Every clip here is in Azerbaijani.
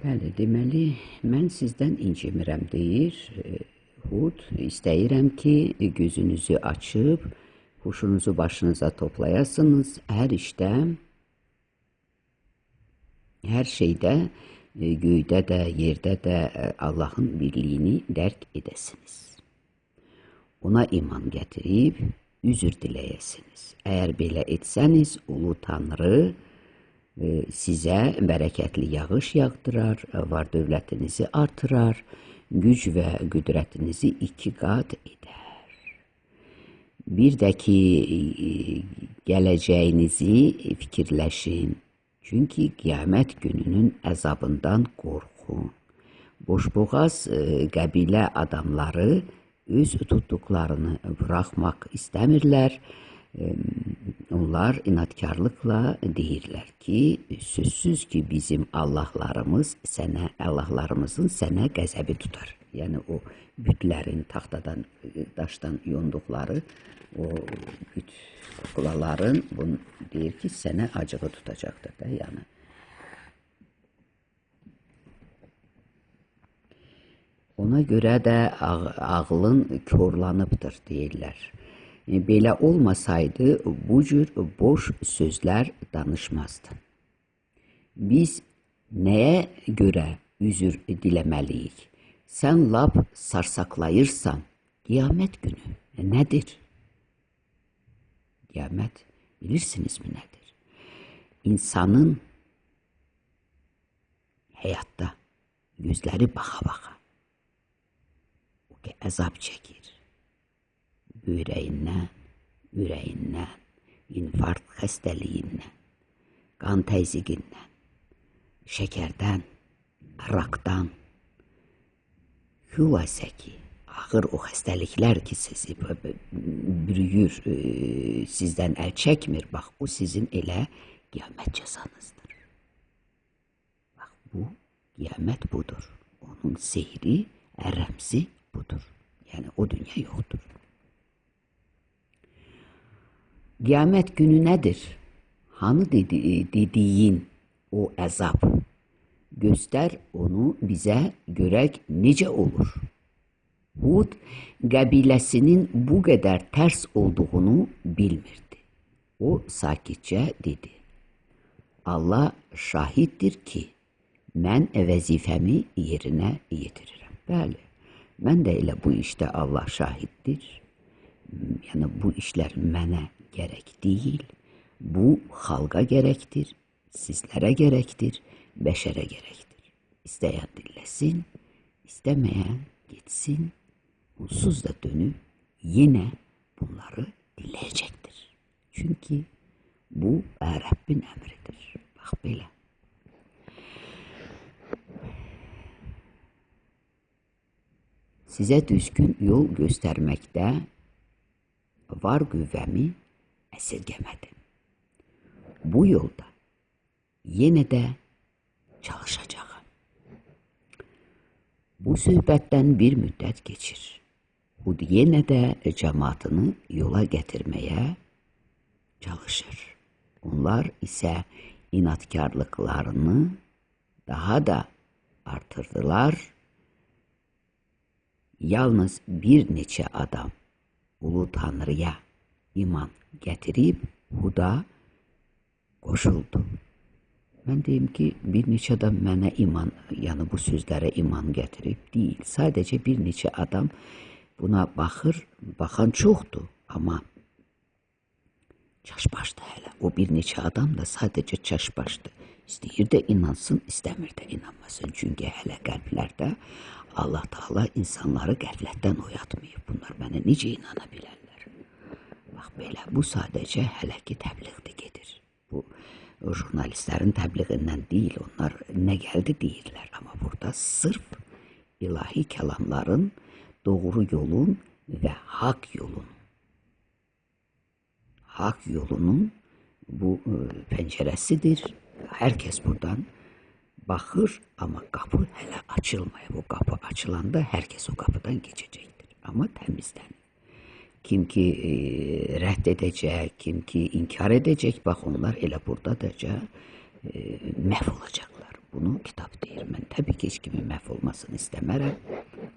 Bəli, deməli, mən sizdən incimirəm deyir Hud. İstəyirəm ki, gözünüzü açıb, huşunuzu başınıza toplayasınız. Hər işdə, hər şeydə, göydə də, yerdə də Allahın birliyini dərk edəsiniz. Ona iman gətirib, üzr diləyəsiniz. Əgər belə etsəniz, Ulu Tanrı sizə bərəkətli yağış yağdırar, var dövlətinizi artırar, güc və qüdrətinizi 2 qat edər. Bir də ki, gələcəyinizi fikirləşin, çünki qiyamət gününün əzabından qorxun. Boşboğaz qəbilə adamları öz tutduqlarını buraxmaq istəmirlər. Onlar inatkarlıqla deyirlər ki, sözsüz ki, bizim Allahlarımızın sənə qəzəbi tutar. Yəni o bütlərin taxtadan, daşdan yonduqları o büt kulaların bunu deyir ki, sənə acığı tutacaqdır da yəni. Ona görə də ağlın korlanıbdır deyirlər. Belə olmasaydı bu cür boş sözlər danışmazdı. Biz nəyə görə üzr diləməliyik? Sən lap sarsaqlayırsan, qiyamət günü nədir? Qiyamət bilirsinizmi nədir? İnsanın həyatda gözləri baxa-baxa o ki, əzab çəkir. Ürəyindən, infarkt xəstəliyindən, qan təzyiqindən, şəkərdən, rakdan, xülasə ki, ağır o xəstəliklər ki, sizi bürüyür, sizdən əl çəkmir, bax, o sizin elə qiyamət cəzanızdır. Bax, bu, qiyamət budur. Onun seyri, rəmzi budur. Yəni, o dünya yoxdur. Qiyamət günü nədir? Hanı dediyin o əzab? Göstər onu bizə görək necə olur. Hud qəbiləsinin bu qədər tərs olduğunu bilmirdi. O sakitcə dedi. Allah şahiddir ki, mən vəzifəmi yerinə yetirirəm. Bəli, mən də elə bu işdə Allah şahiddir. Yəni bu işlər mənə gərək deyil, bu xalqa gərəkdir, sizlərə gərəkdir, bəşərə gərəkdir. İstəyən dinləsin, istəməyən getsin, onsuz da dönüb yenə bunları dinləyəcəkdir. Çünki bu Rəbbin əmridir. Bax belə. Sizə düzgün yol göstərməkdə var qüvvəmi əsirgəmədim. Bu yolda yenə də çalışacağım. Bu söhbətdən bir müddət keçir. Hud yenə də cəmaatını yola gətirməyə çalışır. Onlar isə inatkarlıqlarını daha da artırdılar. Yalnız bir neçə adam Ulu Tanrıya iman gətirib Huda qoşuldu. Mən deyim ki, bir neçə adam mənə iman, yəni bu sözlərə iman gətirib deyil. Sadəcə bir neçə adam buna baxır, baxan çoxdur, amma çaşbaşdı hələ. O bir neçə adam da sadəcə çaşbaşdı. İstəyir də inansın, istəmir də inanmasın. Çünki hələ qəlblərdə Allah Taala insanları qəflətdən oyatmayıb. Bunlar mənə necə inana bilərlər? Bax belə, bu sadəcə hələ ki təbliğdə gedir. Bu jurnalistlərin təbliğindən deyil, onlar nə gəldi deyirlər. Amma burada sırf ilahi kəlamların, doğru yolun və haqq yolunun bu pəncərəsidir. Hər kəs buradan baxır, amma qapı hələ açılmayıb. O qapı açılanda hər kəs o qapıdan keçəcəkdir. Amma təmizlənir. Kim ki rədd edəcək, kim ki inkar edəcək, bax onlar elə buradadaca məhv olacaqlar. bunu kitab deyir. Mən təbii ki, heç kimin məhv olmasını istəmərəm.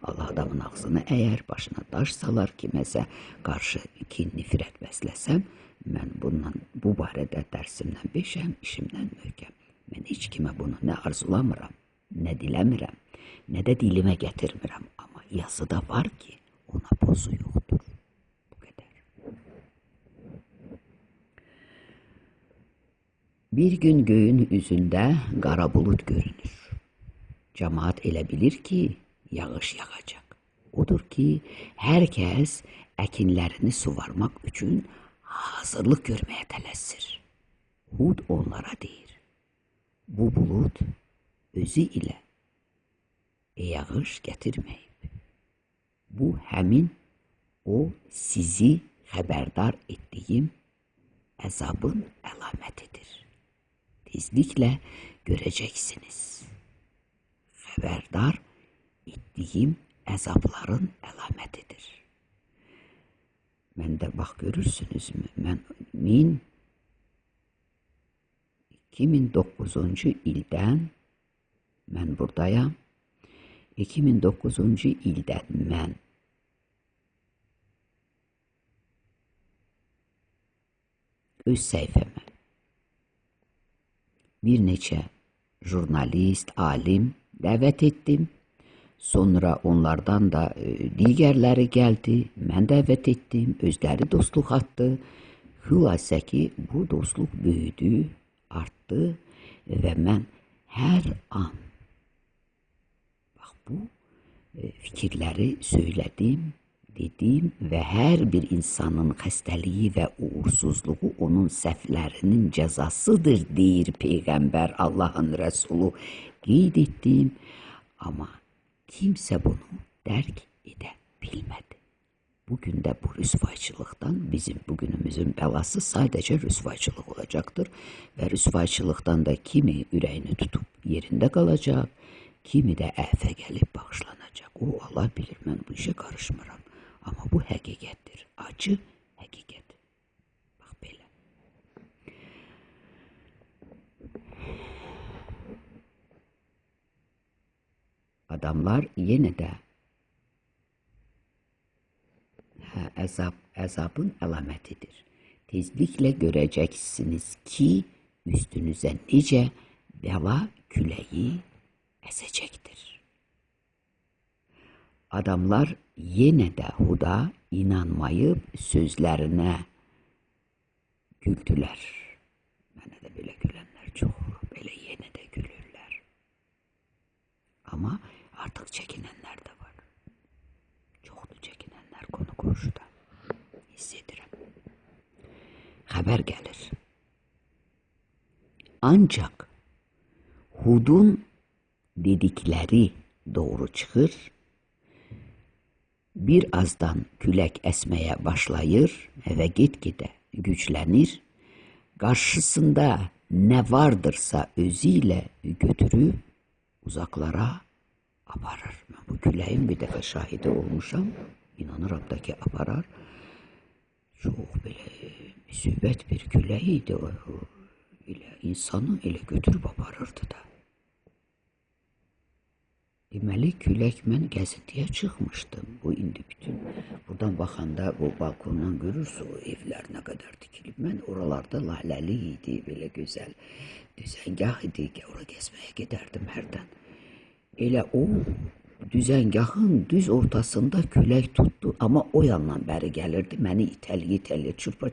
Allah adamın ağzını əyər, başına daş salar, kiməsə qarşı kin, nifrət bəsləsəm, mən bu barədə dərsimdən beşəm, işimdən möhkəm. Mən heç kimə bunu nə arzulamıram, nə diləmirəm, nə də dilimə gətirmirəm. Amma yazıda var ki, ona pozu yoxdur. Bu qədər. Bir gün göyün üzündə qara bulut görünür. Cemaat elə bilir ki, yağış yağacaq. Odur ki, hər kəs əkinlərini suvarmaq üçün hazırlıq görməyə tələsir. Hud onlara deyir, bu bulut özü ilə yağış gətirməyib. Bu həmin o sizi xəbərdar etdiyim əzabın əlamətidir. Tezliklə görəcəksiniz. Xəbərdar etdiyim əzabların əlamətidir. Mən də bax görürsünüzmü, mən 2009-cu ildən mən buradayam. 2009-cu ildən mən öz səhifəmə bir neçə jurnalist, alim dəvət etdim. Sonra onlardan da digərləri gəldi, mən dəvət etdim, özləri dostluq atdı. Xülasə ki, bu dostluq böyüdü, artdı və mən hər an bax bu fikirləri söylədim, dedim və hər bir insanın xəstəliyi və uğursuzluğu onun səhvlərinin cəzasıdır, deyir Peyğəmbər, Allahın Rəsulu, qeyd etdim. Amma kimsə bunu dərk edə bilmədi. Bugün də bu rüsvayçılıqdan bizim bugünümüzün bəlası sadəcə rüsvayçılıq olacaqdır və rüsvayçılıqdan da kimi ürəyini tutub yerində qalacaq, kimi də əfə gəlib bağışlanacaq. O, Allah bilir, mən bu işə qarışmıram. Amma bu həqiqətdir, acı həqiqət. Bax belə. Adamlar yenə də əzabın əlamətidir. Tezliklə görəcəksiniz ki, üstünüzə necə bəla küləyi əsəcəkdir. Adamlar yenə də Huda inanmayıb sözlərinə güldülər. Mənə də belə gülənlər çox, belə yenə də gülürlər. Amma artıq çəkinənlər də var. Çoxdur çəkinənlər qonu qonşuda. Hiss edirəm. Xəbər gəlir. Ancaq Hudun dedikləri doğru çıxır. Bir azdan külək əsməyə başlayır və get-gedə güclənir. Qarşısında nə vardırsa özü ilə götürüb uzaqlara aparır. Mən bu küləyin bir dəfə şahidi olmuşam. İnanıram da ki, aparar. Çox belə müsibət bir külək idi. İnsanı elə götürüb aparırdı da. Deməli, külək mən gəzintiyə çıxmışdım. Bu indi bütün buradan baxanda bu balkondan görürsün o evlər nə qədər tikilib. Mən oralarda laləli idi, belə gözəl düzəngah idi ki, ora gəzməyə gedərdim hərdən. Elə o düzəngahın düz ortasında külək tutdu, amma o yandan bəri gəlirdi, məni itəliyə, çırpa.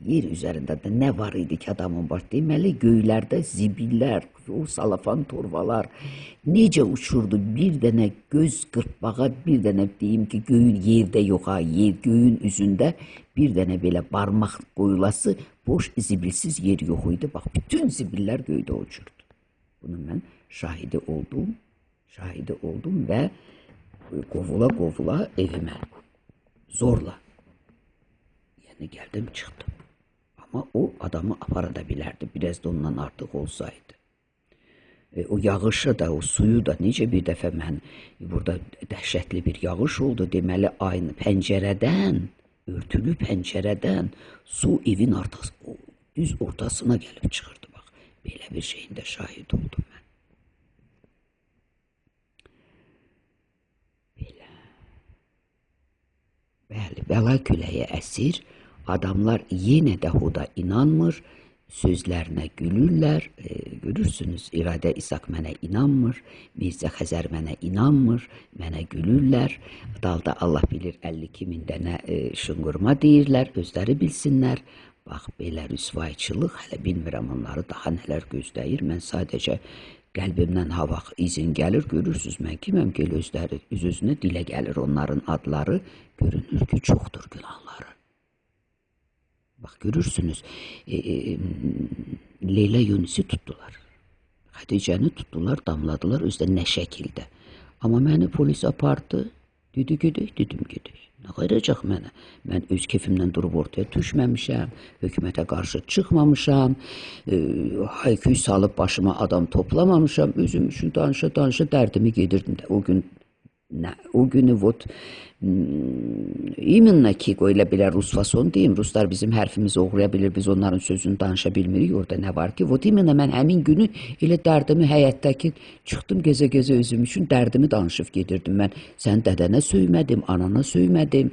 Yer üzərində də nə var idi ki, adamın baş deməli, göylərdə zibillər, o salafan torbalar necə uçurdu, bir dənə göz qırpmağa, bir dənə deyim ki, göyün yerdə yox, göyün üzündə bir dənə belə barmaq qoyulası boş zibilsiz yer yox idi. Bax, bütün zibillər göydə uçurdu. Bunu mən şahidi oldum və qovula evimə zorla. Yəni gəldim, çıxdım. Amma o adamı apara da bilərdi, biraz da ondan artıq olsaydı. O yağışı da, o suyu da necə bir dəfə mən burada dəhşətli bir yağış oldu. Deməli, aynı pəncərədən, örtülü pəncərədən su evin düz ortasına gəlib çıxırdı. Bax, Belə bir şeyin də şahid oldum mən. Belə. Bəli, bəla küləyi əsir. Adamlar yenə də huda inanmır. Sözlərinə gülürlər. Görürsünüz, İradə İshak mənə inanmır. Mirzə Xəzər mənə inanmır. Mənə gülürlər. Dalda Allah bilir 52 min dənə şınqırma deyirlər. Özləri bilsinlər. Bax, belə rüsvayçılıq, hələ bilmirəm onları daha nələr gözləyir. Mən sadəcə qəlbimdən hava izin gəlir. Görürsünüz, mən kiməm ki, özləri öz-özünə dilə gəlir onların adları. Görünür ki, çoxdur günahları. Bax, görürsünüz, Leyla Yunisi tutdular. Xədicəni tutdular, damladılar özdə nə şəkildə. Amma məni polis apardı, dedi gedək, dedim gedək. Nə qayıracaq mənə? Mən öz kefimdən durub ortaya düşməmişəm, hökumətə qarşı çıxmamışam, hayküy salıb başıma adam toplamamışam, özüm üçün danışa dərdimi gedirdim də. O günü vot iminlə ki, qoyula bilər rus fason deyim, ruslar bizim hərfimizi oğraya bilir, biz onların sözünü danışa bilmirik, orada nə var ki, vot iminlə mən həmin günü elə dərdimi həyətdəki çıxdım gezə-gezə özüm üçün dərdimi danışıb gedirdim. Mən sən dədənə söymədim, anana söymədim,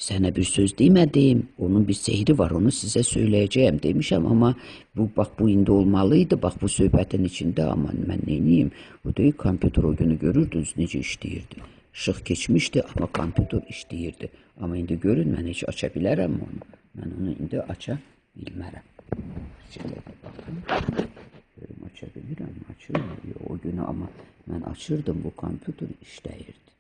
sənə bir söz demədim, onun bir sehri var, onu sizə söyləyəcəyəm demişəm, amma bax bu indi olmalıydı, bax bu söhbətin içində, amma mən neyniyim, bu deyil, kompüter o günü görürdünüz necə işləyirdi. Işıq keçmişdi, amma kompüter işləyirdi. Amma indi görün, mən heç aça bilərəm onu. Mən onu indi aça bilmərəm. Şöyle baxın. Görüm, aça bilirəm, açılmıyor. O günü amma mən açırdım, bu kompüter işləyirdi.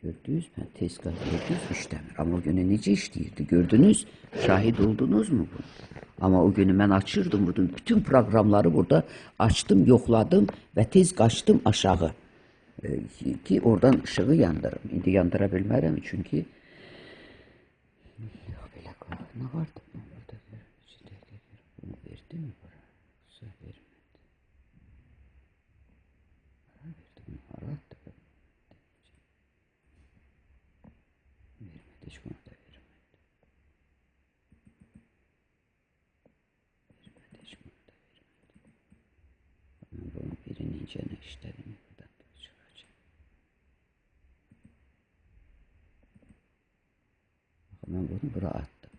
Gördünüz, mən tez gördünüz, işləmir. Amma o günü necə işləyirdi, gördünüz, şahid oldunuz mu bunu? Amma o günü mən açırdım, bütün proqramları burada açdım, yoxladım və tez qaçdım aşağı. Ki oradan ışığı yandırım. İndi yandıra bilmərəm çünki belə nə vardı? Bunu verdi mi bura? Yoxsa vermədi. Verdi mi? Haratdı. Vermədi. Heç bunu da vermədi. Vermədi. Heç bunu da vermədi. Mən bunun birini incənə işlədim. Ben bunu buraya attım.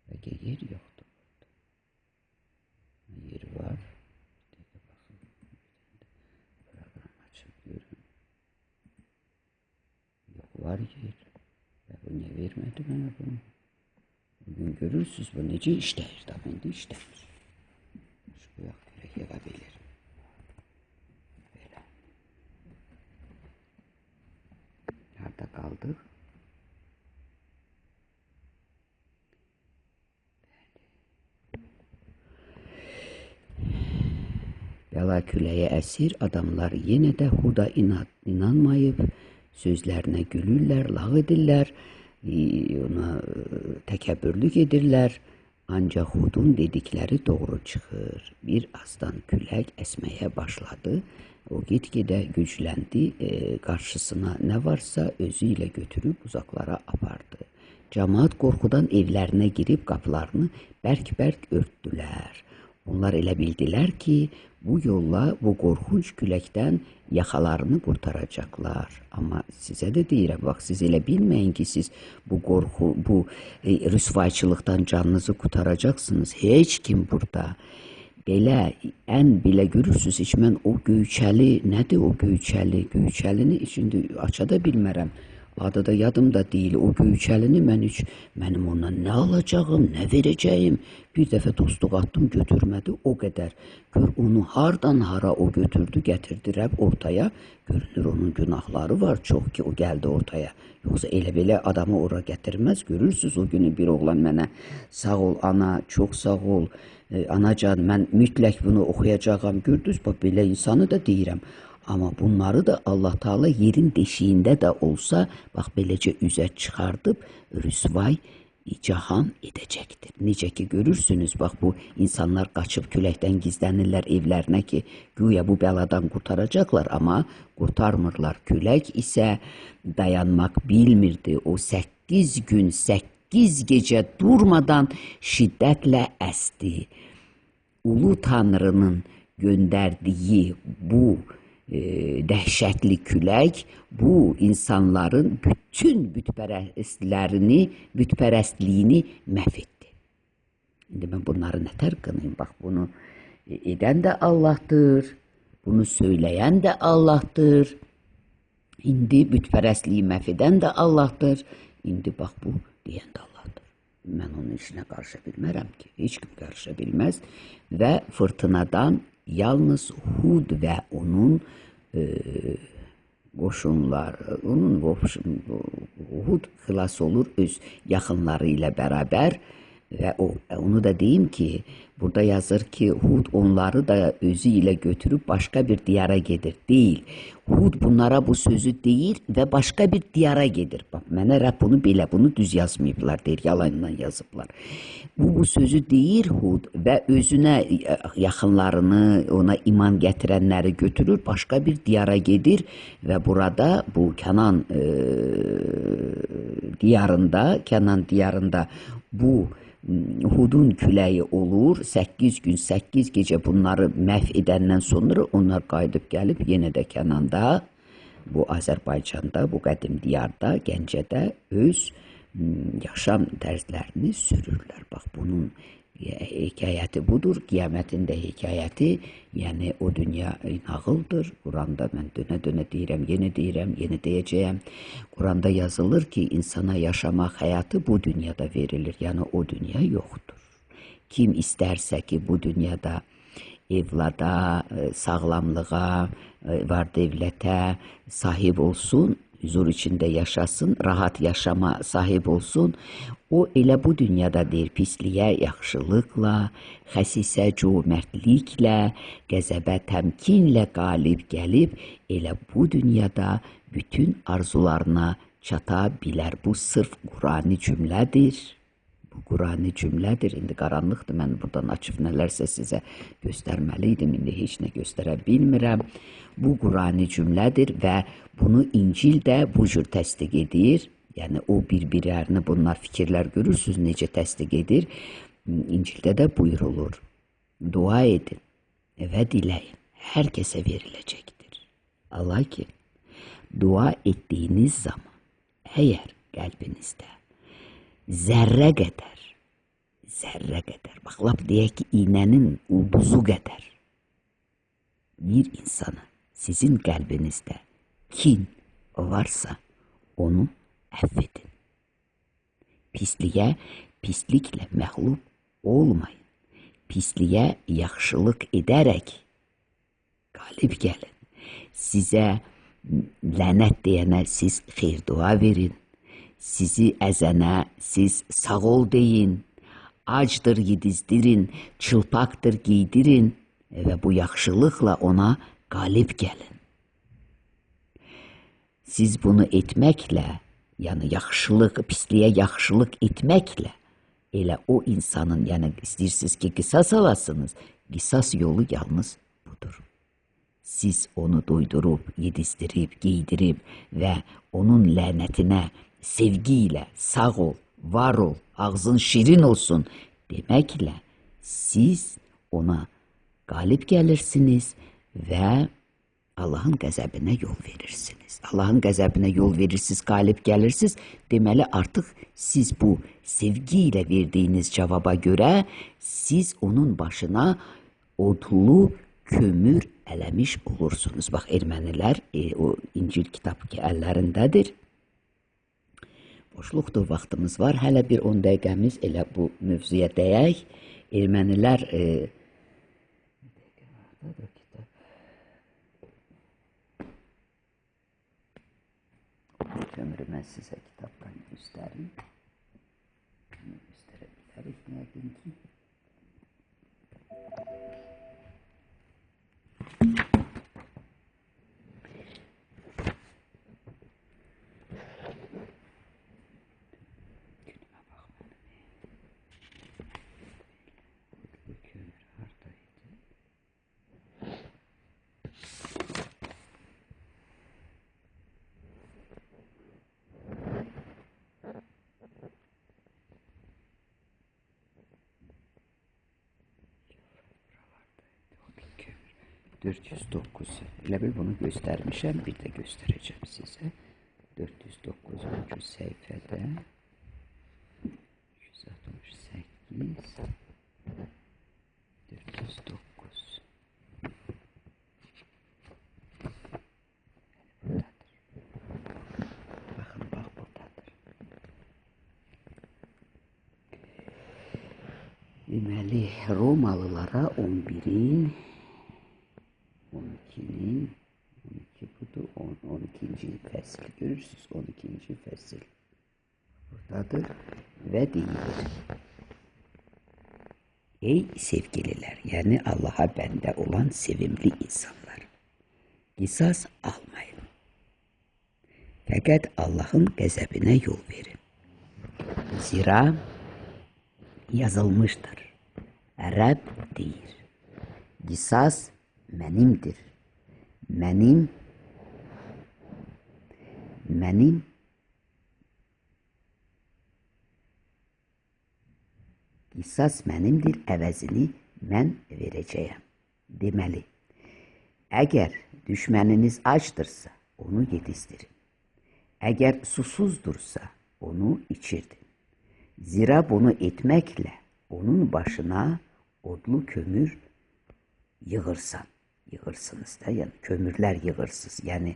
Ve yer yoktu burada. Yer var. Program açıp görün. Yok, var yer. Ve bu ne vermedi bana bunu. Bugün görürsünüz bu nece işləyir. Tabi indi işləmir. Şu yak görək yapabilir. Nerede kaldık? Bəla küləyə əsir, adamlar yenə də huda inanmayıb, sözlərinə gülürlər, lağ edirlər, ona təkəbbürlük edirlər. Ancaq hudun dedikləri doğru çıxır. Bir azdan külək əsməyə başladı. O gitgide gücləndi, qarşısına nə varsa özü ilə götürüb uzaqlara apardı. Cəmaat qorxudan evlərinə girib qapılarını bərk-bərk örtdülər. Onlar elə bildilər ki, bu yolla bu qorxunc küləkdən yaxalarını qurtaracaqlar. Amma sizə də deyirəm, bax, siz elə bilməyin ki, siz bu qorxu, bu rüsvayçılıqdan canınızı qurtaracaqsınız. Heç kim burada. Belə, ən belə görürsünüz, heç mən o göyçəli, nədir o göyçəli? Göyçəlini içində aça da bilmərəm. Adı da yadımda deyil. O göyçəlini mənim ondan nə alacağım, nə verəcəyim? Bir dəfə dostluq atdım, götürmədi, o qədər. Gör onu hardan hara o götürdü, gətirdi Rəbb ortaya. Görünür onun günahları var çox ki, o gəldi ortaya. Yoxsa elə belə adamı ora gətirməz. Görürsünüz, o günü bir oğlan mənə sağ ol ana, çox sağ ol. Anacan, mən mütləq bunu oxuyacağam. Gördünüz, belə insanı da deyirəm. Amma bunları da Allah Teala yerin deşiyində də olsa, bax beləcə üzə çıxardıb rüsvay cahan edəcəkdir. Necə ki görürsünüz, bax bu insanlar qaçıb küləkdən gizlənirlər evlərinə ki, güya bu bəladan qurtaracaqlar, amma qurtarmırlar. Külək isə dayanmaq bilmirdi. O 8 gün, 8 8 gece durmadan şiddetle esti. Ulu Tanrı'nın gönderdiği bu dəhşətli külək bu insanların bütün bütpərəstliyini məhv etdi. İndi mən bunları nətər qınayım? Bax, bunu edən də Allah'tır, bunu söyləyən də Allah'tır. İndi bütpərəstliyi məhv edən də Allah'tır. İndi bax, bu deyən də Allah'tır. Mən onun işinə qarışa bilmərəm ki. Heç kim qarışa bilməz. Və fırtınadan yalnız Hud və onun qoşunları, Hud xilas olur öz yaxınları ilə bərabər. Və onu da deyim ki, burada yazır ki, Hud onları da özü ilə götürüb başqa bir diyara gedir. Deyil. Hud bunlara bu sözü deyir və başqa bir diyara gedir. Bax, mənə Rəbb bunu belə, bunu düz yazmayıblar, deyir, yalanla yazıblar. Bu sözü deyir Hud və özünə yaxınlarını, ona iman gətirənləri götürür, başqa bir diyara gedir və burada bu Kənan diyarında bu Hudun küləyi olur, 8 gün, 8 gecə bunları məhv edəndən sonra onlar qayıdıb gəlib yenə də Kənanda, bu Azərbaycanda, bu qədim diyarda, Gəncədə öz yaşam tərzlərini sürürlər. Bax, bunun hekayəti budur, qiyamətin də hekayəti, yəni o dünya nağıldır. Quranda mən dönə-dönə deyirəm, yenə deyəcəyəm. Quranda yazılır ki, insana yaşamaq həyatı bu dünyada verilir, yəni o dünya yoxdur. Kim istərsə ki, bu dünyada evlada, sağlamlığa, var-dövlətə sahib olsun, huzur içində yaşasın, rahat yaşama sahib olsun, o elə bu dünyada deyir, pisliyə yaxşılıqla, xəsisə cömertliklə, qəzəbə təmkinlə qalib gəlib, elə bu dünyada bütün arzularına çata bilər. Bu sırf Qurani cümlədir. Bu Qurani cümlədir. İndi qaranlıqdır, mən buradan açıb nələrsə sizə göstərməliydim, indi heç nə göstərə bilmirəm. Bu Qurani cümlədir və bunu İncil də bu cür təsdiq edir. Yəni o bir-birlərini bunlar fikirlər görürsünüz necə təsdiq edir. İncildə də buyurulur. Dua edin və diləyin. Hər kəsə veriləcəkdir. Allah ki, dua etdiyiniz zaman əgər qəlbinizdə zərrə qədər, bax, lap deyək ki, iynənin ulduzu qədər bir insana sizin qəlbinizdə kin varsa, onu əfv edin. Pisliyə pisliklə məğlub olmayın. Pisliyə yaxşılıq edərək qalib gəlin. Sizə lənət deyənə siz xeyir dua verin. Sizi əzənə siz sağ ol deyin. Acdır yedizdirin, çılpaqdır giydirin və bu yaxşılıqla ona qalib gəlin. Siz bunu etməklə, yəni yaxşılıq, pisliyə yaxşılıq etməklə elə o insanın, yəni istəyirsiniz ki, qisas alasınız, qisas yolu yalnız budur. Siz onu doydurub, yedizdirib, giydirib və onun lənətinə sevgi ilə sağ ol, var ol, ağzın şirin olsun deməklə siz ona qalib gəlirsiniz və Allahın qəzəbinə yol verirsiniz. Allahın qəzəbinə yol verirsiniz, qalib gəlirsiniz. Deməli, artıq siz bu sevgi ilə verdiyiniz cavaba görə siz onun başına odlu kömür ələmiş olursunuz. Bax, ermənilər, o İncil kitab ki, əllərindədir. Boşluqdur, vaxtımız var. Hələ bir 10 dəqiqəmiz elə bu mövzuya dəyək. Ermənilər kömürü mən sizə kitabdan göstərim. Göstərə bilərik, nəqin ki. 409. Elə bil bunu göstərmişəm, bir də göstərəcəm sizə. 409-cu səhifədə 168 409. Baxın, bax buradadır. Deməli, Romalılara 11-in 12-nin 12 budur, 12-ci fəsil. Görürsünüz, 12-ci fəsil buradadır və deyilir. Ey sevgililər, yəni Allaha bəndə olan sevimli insanlar, qisas almayın. Fəqət Allahın qəzəbinə yol verin. Zira yazılmışdır. Rəbb deyir, qisas mənimdir. Mənim qisas mənimdir, əvəzini mən verəcəyəm. Deməli, əgər düşməniniz acdırsa, onu yedizdirin. Əgər susuzdursa, onu içirdin. Zira bunu etməklə onun başına odlu kömür yığırsınız da, yəni kömürlər yığırsınız. Yəni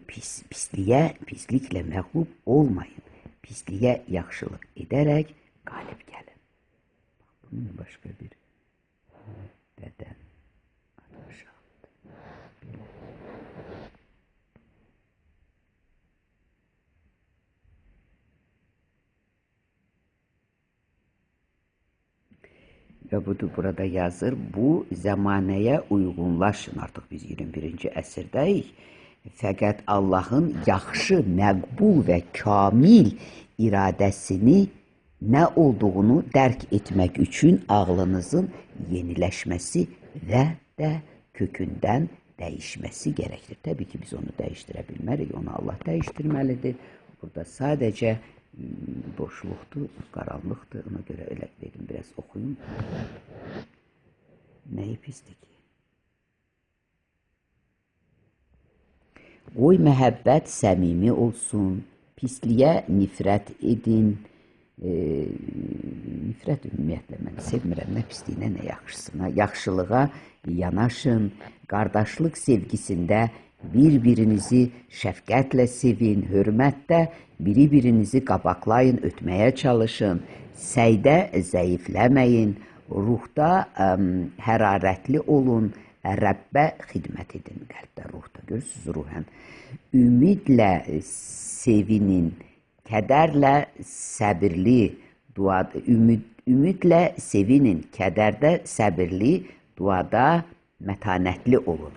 pisliklə məğlub olmayın. Pisliyə yaxşılıq edərək qalib gəlin. Bunun başqa bir bədən aşağıdır. Və budur, burada yazır, bu zəmanəyə uyğunlaşın. Artıq biz 21-ci əsrdəyik. Fəqət Allahın yaxşı, məqbul və kamil iradəsini nə olduğunu dərk etmək üçün ağlınızın yeniləşməsi və də kökündən dəyişməsi gərəkdir. Təbii ki, biz onu dəyişdirə bilmərik, onu Allah dəyişdirməlidir. Burada sadəcə boşluqdur, qaranlıqdır. Ona görə elə dedim, biraz oxuyun. Nəyi pisdir ki? Qoy məhəbbət səmimi olsun, pisliyə nifrət edin. Nifrət ümumiyyətlə mən sevmirəm, nə pisliyinə, nə yaxşısına. Yaxşılığa yanaşın, qardaşlıq sevgisində bir-birinizi şəfqətlə sevin, hörmətdə biri-birinizi qabaqlayın, ötməyə çalışın, səydə zəifləməyin, ruhda hərarətli olun, Rəbbə xidmət edin, qəlbdə, ruhda, görürsünüz, ruhən. Ümidlə sevinin, kədərlə səbirli duada, ümidlə sevinin, kədərdə səbirli duada mətanətli olun.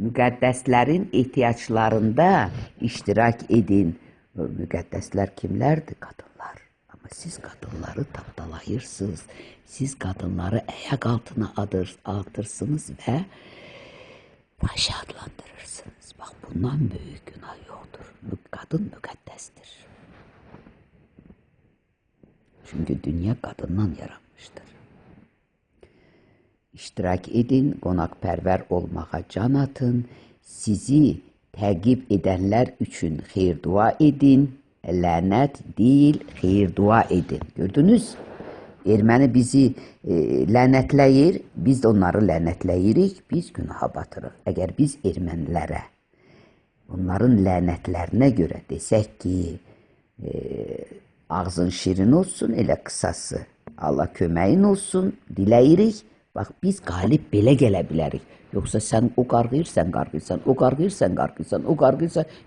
Müqəddəslərin ehtiyaclarında iştirak edin. Müqəddəslər kimlərdir? Qadınlar. Amma siz qadınları tapdalayırsınız. Siz qadınları əyaq altına atırsınız və fahişə adlandırırsınız. Bax, bundan böyük günah yoxdur. Qadın müqəddəsdir. Çünki dünya qadından yaranmışdır. İştirak edin, qonaqpərvər olmağa can atın, sizi təqib edənlər üçün xeyir dua edin, lənət deyil, xeyir dua edin. Gördünüz? Erməni bizi lənətləyir, biz də onları lənətləyirik, biz günaha batırıq. Əgər biz ermənilərə, onların lənətlərinə görə desək ki, ağzın şirin olsun, elə qısası, Allah köməyin olsun, diləyirik. Bax, biz qalib belə gələ bilərik. Yoxsa sən o qarğıyırsan, o qarğıyırsan,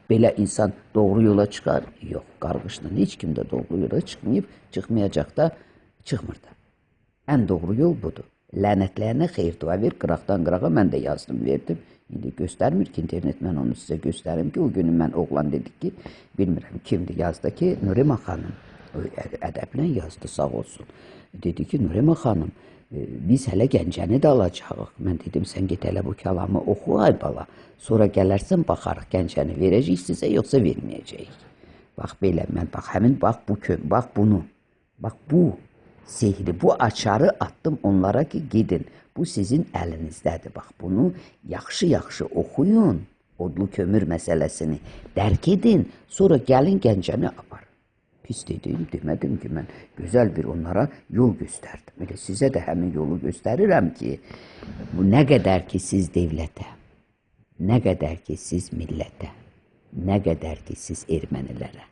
belə insan doğru yola çıxar. Yox, qarğışla heç kim də doğru yola çıxmayıb, çıxmayacaq da, çıxmır da. Ən doğru yol budur. Lənətləyənə xeyir dua ver, qıraqdan qırağa mən də yazdım, verdim. İndi göstərmir ki, internet, mən onu sizə göstərim ki, o günü mən oğlan dedik ki, bilmirəm kimdir, yazdı ki, Nurima xanım, ədəblə yazdı, sağ olsun. Dedi ki, Nurima xanım, biz hələ Gəncəni də alacağıq. Mən dedim, sən get hələ bu kəlamı oxu, ay bala. Sonra gələrsən, baxarıq, Gəncəni verəcəyik sizə, yoxsa verməyəcəyik. Bax, belə, mən, bax, həmin, bax, bu, bax, bunu, bax, bu Sehri bu açarı attım onlara ki gidin. Bu sizin elinizdədir. Bax bunu yaxşı-yaxşı oxuyun. Odlu kömür məsələsini dərk edin. Sonra gəlin Gəncəni aparın. Pis dedim, demədim ki mən gözəl bir onlara yol göstərdim. Elə sizə də həmin yolu göstərirəm ki, bu nə qədər ki siz devlətə, nə qədər ki siz millətə, nə qədər ki siz ermənilərə,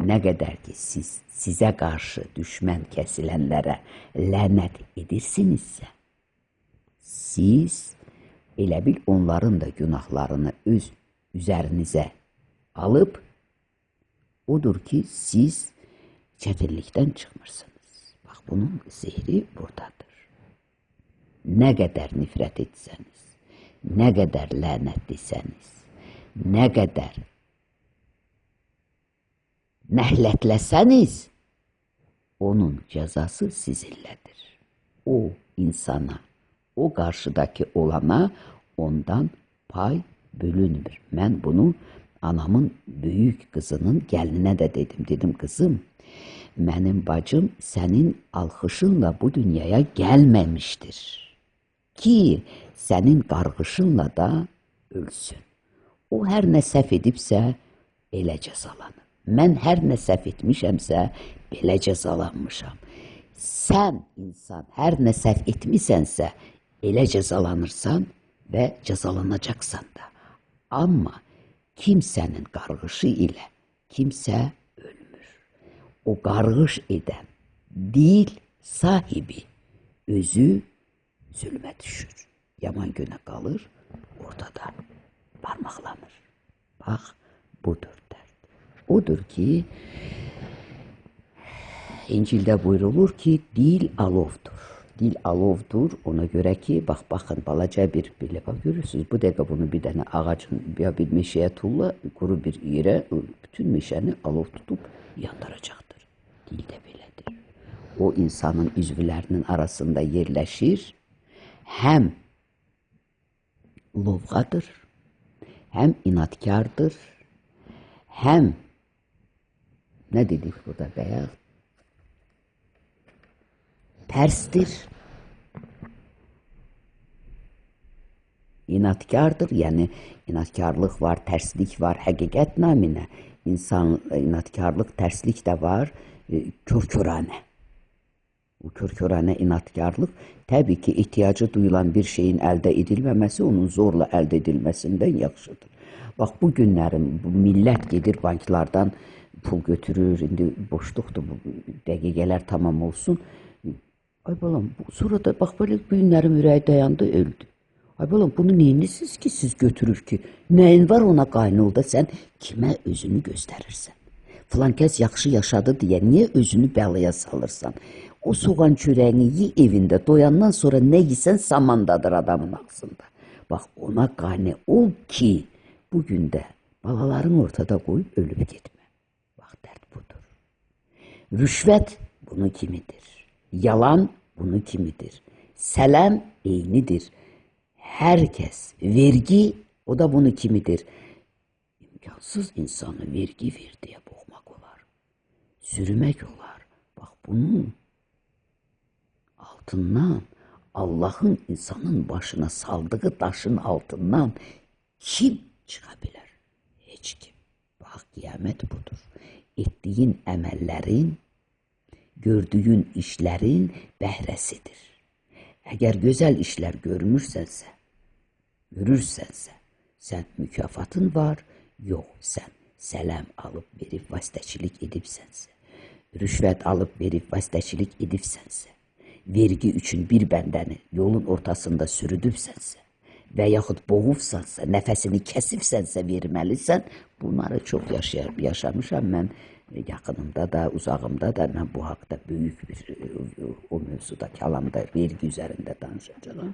nə qədər ki sizə qarşı düşmən kəsilənlərə lənət edirsinizsə, siz elə bil onların da günahlarını öz üzərinizə alıb, odur ki siz çətinlikdən çıxmırsınız. Bax bunun zehri buradadır. Nə qədər nifrət etsəniz, nə qədər lənətlisəniz, nə qədər nəhlətləsəniz, onun cəzası sizinlədir. O insana, o qarşıdakı olana ondan pay bölünmür. Mən bunu anamın böyük qızının gəlinə də dedim. Dedim, qızım, mənim bacım sənin alxışınla bu dünyaya gəlməmişdir ki, sənin qarğışınla da ölsün. O hər nə səhv edibsə, elə cəzalanır. Mən hər nə səhv etmişəmsə, belə cəzalanmışam. Sən insan hər nə səhv etmisənsə, elə cəzalanırsan və cəzalanacaqsan da. Amma kimsənin qarğışı ilə kimsə ölmür. O qarğış edən dil sahibi özü zülmə düşür. Yaman günə qalır, ortada parmaqlanır. Bax, budur dərd. Odur ki, İncildə buyurulur ki, dil alovdur. Dil alovdur, ona görə ki, baxın, balaca bir belə bax, görürsünüz, bu dəqiqə bunu bir dənə ağacın, ya bir meşəyə tulla, quru bir yerə, bütün meşəni alov tutub yandıracaqdır. Dil də belədir. O insanın üzvlərinin arasında yerləşir, həm lovğadır, həm inatkardır, həm, nə dedik burada bəyək, tərsdir, inatkardır, yəni inatkarlıq var, tərslik var, həqiqət naminə insan inatkarlıq, tərslik də var, kör-körənə. O kör-körənə inatkarlıq təbii ki, ehtiyacı duyulan bir şeyin əldə edilməməsi onun zorla əldə edilməsindən yaxşıdır. Bax, bu günlərin bu millət gedir banklardan pul götürür, indi boşluqdur, bu dəqiqələr tamam olsun. Ay balam, sonra da bax böyle günlərim ürəyi dayandı, öldü. Ay balam, bunu neyinirsiniz ki siz götürür ki? Nəyin var ona qaynılda sən kimə özünü göstərirsən? Filan kəs yaxşı yaşadı deyə niyə özünü bəlaya salırsan? O soğan çörəyini yi evində, doyandan sonra nə yisən samandadır adamın ağzında. Bax, ona qane ol ki, bugün də balaların ortada qoyub ölüb getmə. Bax, dərd budur. Rüşvət bunu kimidir. Yalan bunu kimidir. Sələm eynidir. Hər kəs vergi, o da bunu kimidir. İmkansız insanı vergi ver deyə boğmaq olar. Sürümək olar. Bax, bunun altından, Allahın insanın başına saldığı daşın altından kim çıxa bilər? Heç kim. Bax, qiyamət budur. Etdiyin əməllərin, gördüyün işlərin bəhrəsidir. Əgər gözəl işlər görürsənsə, sən mükafatın var, yox, sən sələm alıb verib vasitəçilik edibsənsə, rüşvət alıb verib vasitəçilik edibsənsə, vergi üçün bir bəndəni yolun ortasında sürüdübsənsə və yaxud boğubsansa, nəfəsini kəsibsənsə verməlisən, bunları çox yaşamışam mən. Yaxınımda da, uzağımda da mən bu haqda böyük bir o mövzuda, kəlamda, vergi üzərində danışacağım.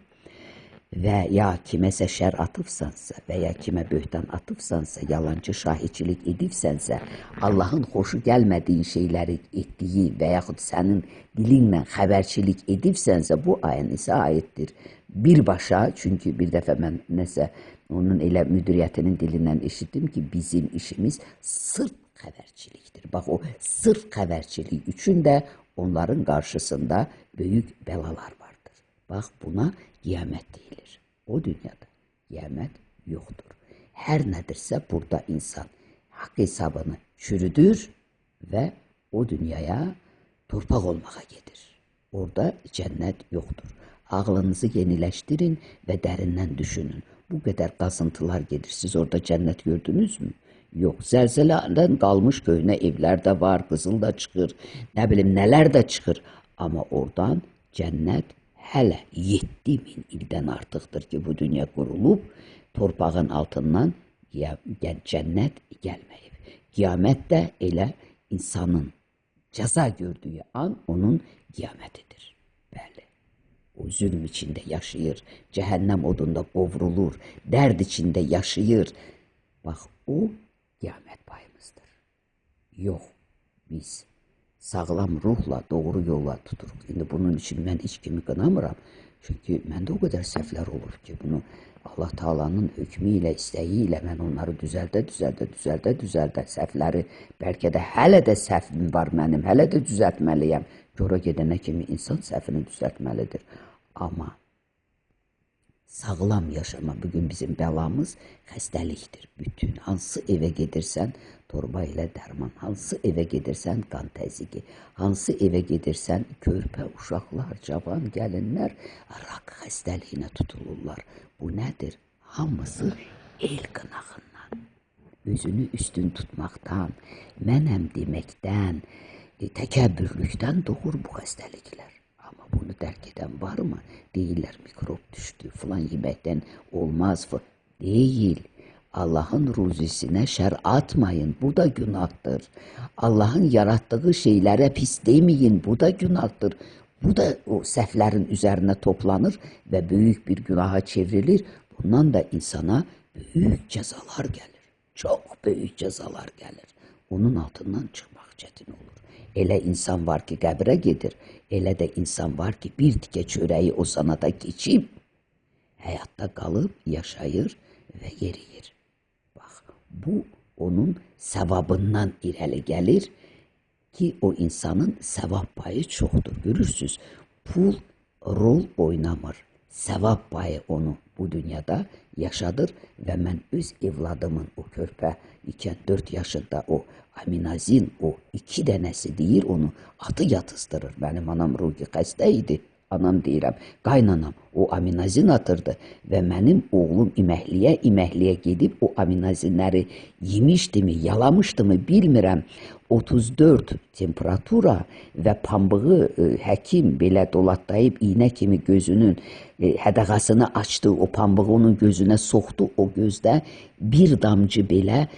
Və ya kiməsə şər atıbsansa və ya kimə böhtan atıbsansa, yalancı şahidçilik edibsənsə, Allahın xoşu gəlmədiyi şeyləri etdiyi və yaxud sənin dilinlə xəbərçilik edibsənsə, bu ayın isə aiddir. Birbaşa, çünki bir dəfə mən nəsə onun elə müdiriyyətinin dilindən eşitdim ki, bizim işimiz sırf xəbərçilikdir. Bax, o sırf xəbərçilik üçün də onların karşısında büyük belalar vardır. Bak buna kıyamet deyilir. O dünyada kıyamet yoktur. Her nedirse burada insan hak hesabını çürüdür ve o dünyaya torpak olmağa gelir. Orada cennet yoktur. Ağlınızı yenileştirin ve derinden düşünün. Bu kadar kazıntılar gelir. Siz orada cennet gördünüz mü? Yok. Zelzeleden kalmış köyüne evler de var, kızıl da çıkır, ne bileyim neler de çıkır. Ama oradan cennet hele 7.000 ilden artıqdır ki bu dünya kurulup torpağın altından cennet gelmeyip. Kıyamet de elə insanın ceza gördüğü an onun kıyametidir. Bəli. O zulüm içinde yaşayır, cehennem odunda qovrulur, derd içinde yaşayır. Bak o kıyamet payımızdır. Yok, biz sağlam ruhla doğru yola tuturuq. İndi bunun için mən hiç kimi qınamıram. Çünkü məndə o kadar səhvlər olur ki, bunu Allah Taala'nın hükmü ilə, istəyi ilə mən onları düzəldə, səhvləri bəlkə də hələ də səhvim var mənim, hələ də düzəltməliyəm. Görə gedənə kimi insan səhvini düzəltməlidir. Amma sağlam yaşama bugün bizim belamız xəstəlikdir. Bütün hansı evə gedirsən torba ilə dərman, hansı evə gedirsən qan təzyiqi, hansı evə gedirsən körpə uşaqlar, cavan gəlinlər rak xəstəliyinə tutulurlar. Bu nədir? Hamısı el qınağından, özünü üstün tutmaqdan, mənəm deməkdən, təkəbbürlükdən doğur bu xəstəliklər. Ama bunu dərk edən var mı? Deyirlər mikrop düştü, filan yeməkdən olmaz. Değil. Allah'ın ruzisinə şər atmayın, bu da günahdır. Allah'ın yarattığı şeylərə pis demeyin, bu da günahdır. Bu da o səhvlərin üzerine toplanır ve büyük bir günaha çevrilir. Bundan da insana büyük cezalar gelir. Çok büyük cezalar gelir. Onun altından çıkmak çetin olur. Elə insan var ki qəbrə gedir, elə də insan var ki bir tikə çörəyi o sanada keçib, həyatda qalıb, yaşayır və yeriyir. Bax, bu onun sevabından irəli gəlir ki o insanın sevab payı çoxdur. Görürsünüz, pul rol oynamır. Sevab payı onu bu dünyada yaşadır və mən öz evladımın o körpə ikən 4 yaşında o aminazin o 2 dənəsi deyir onu atı yatızdırır. Benim anam ruhi xəstə idi. Anam deyirəm, qaynanam o aminazin atırdı və mənim oğlum iməkliyə gedib o aminazinləri yemişdimi, yalamışdımı bilmirəm. 34 temperatura və pambığı həkim belə dolatlayıb iğnə kimi gözünün hədəqasını açdı, o pambığı onun gözünə soxdu, o gözdə bir damcı belə